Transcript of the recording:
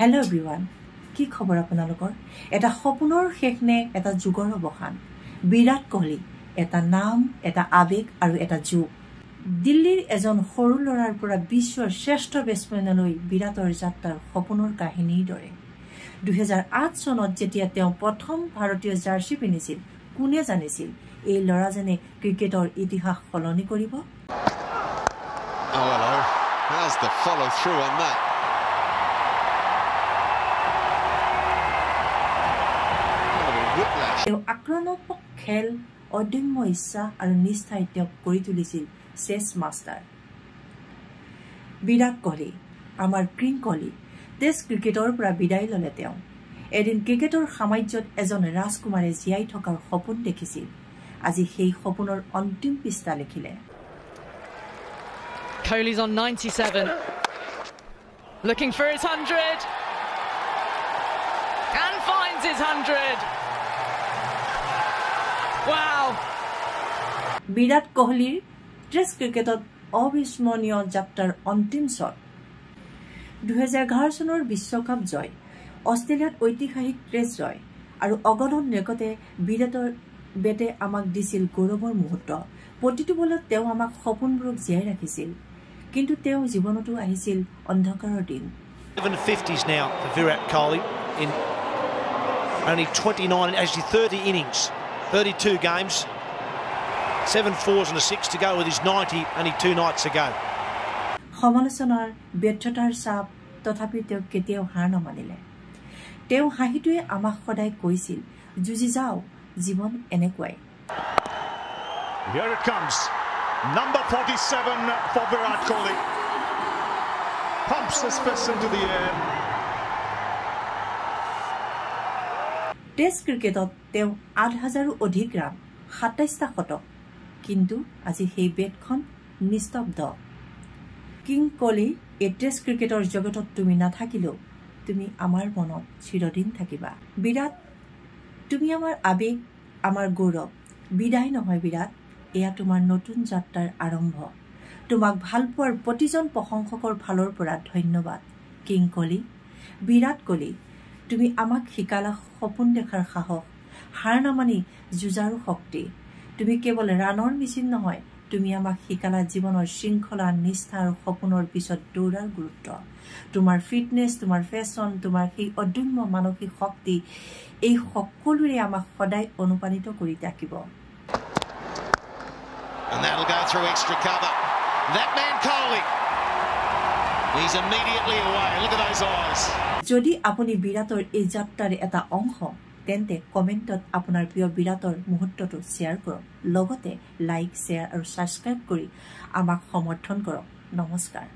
Hello everyone. কি খবৰ আপোনালোকৰ? এটা সপোনৰ শেষ নে এটা যুগৰ অৱসান? বিৰাট কোহলি এটা নাম, এটা আবেগ আৰু এটা যুগ। দিল্লীৰ এজন সৰু ল'ৰাৰ পৰা বিশ্বৰ শ্ৰেষ্ঠ বেটছমেনলৈ বিৰাটৰ যাত্ৰাৰ সপোনৰ কাহিনীৰ দৰে। 2008 চনত যেতিয়া তেওঁ প্ৰথম ভাৰতীয় জাৰ্চি পিন্ধিছিল, কোনে জানিছিল এই ল'ৰাজনে ক্ৰিকেটৰ ইতিহাস সলনি কৰিব? Oh hello. How's the follow through on that? তেওঁ আক্ৰমণাত্মক খেল, অদম্য ইচ্ছা আৰু নিষ্ঠাই তেওঁক কৰি তুলিছিল চেছ মাষ্টাৰ। বিৰাট কোহলি, আমাৰ কিং কোহলি, টেষ্ট ক্ৰিকেটৰ পৰা বিদায় ল'লে তেওঁ। এদিন ক্ৰিকেটৰ সাম্ৰাজ্যত এজন ৰাজকুমাৰে জীয়াই থকাৰ সপোন দেখিছিল। আজি সেই সপোনৰ অন্তিম পৃষ্ঠা লিখিলে। Kohli's on 97, looking for his 100, and finds his 100. Wow! বিৰাট কোহলিৰ টেষ্ট ক্ৰিকেটত অবিস্মৰণীয় যাত্ৰাৰ অন্তিম শ্বট। 2011 চনৰ বিশ্বকাপ জয়, অষ্ট্ৰেলিয়াত ঐতিহাসিক টেষ্ট জয় আৰু অগণন ৰেকৰ্ডে বিৰাটৰ বেটে আমাক দিছিল গৌৰৱৰ মুহূৰ্ত। প্ৰতিটো বলত তেওঁ আমাক সপোনবোৰক জীয়াই ৰাখিছিল, কিন্তু তেওঁ জীৱনতো আহিছিল অন্ধকাৰৰ দিন। 750s now for Virat Kohli in only 29, actually 30 innings, 32 games, 7 fours and a 6 to go with his 90 only 2 nights ago. সমালোচনাৰ ব্যৰ্থতাৰ চাপ তথাপি তেওঁ কেতিয়াও হাৰ নামানিলে। তেওঁ হাঁহিটোৱে আমাক সদায় কৈছিল, যুঁজি যাও, জীৱন এনেকুৱাই। Here it comes. Number 47 for Virat Kohli. Pumps his fist into the air. Test ক্ৰিকেটত তেওঁ 8,000ৰো অধিক ৰান, 27টা শতক, কিন্তু আজি সেই বেটখন নিস্তব্ধ। কিং কোহলি, এই টেষ্ট ক্ৰিকেটৰ জগতত তুমি নাথাকিলেও তুমি আমাৰ মনত চিৰদিন থাকিবা। বিৰাট, তুমি আমাৰ আবেগ, আমাৰ গৌৰৱ। বিদায় নহয় বিৰাট, এয়া তোমাৰ নতুন যাত্ৰাৰ আৰম্ভ। তোমাক ভাল পোৱাৰ প্ৰতিজন প্ৰশংসকৰ ফালৰ পৰা ধন্যবাদ। কিং কোহলি, বিৰাট কোহলি, তুমি আমাক শিকালা সপোন দেখাৰ সাহস, হাৰ নামানি যুঁজাৰো শক্তি। তুমি কেৱল ৰাণৰ মেচিন নহয়, তুমি আমাক শিকালা জীৱনৰ শৃংখলা, নিষ্ঠা আৰু সপোনৰ পিছত দৌৰাৰ গুৰুত্ব। তোমাৰ ফিটনেছ, তোমাৰ ফেশ্বন, তোমাৰ সেই অদম্য মানসিক শক্তি, এই সকলোৰে আমাক সদায় অনুপ্ৰাণিত কৰি থাকিব। And that'll go through extra cover. That man Kohli, he's immediately away. Look at those eyes. যদি আপুনি বিৰাটৰ এই যাত্ৰাৰ এটা অংশ, তেন্তে কমেণ্টত আপোনাৰ প্ৰিয় বিৰাটৰ মুহূৰ্তটো শ্বেয়াৰ কৰক। লগতে লাইক, শ্বেয়াৰ আৰু ছাবস্ক্ৰাইব কৰি আমাক সমৰ্থন কৰক। নমস্কাৰ।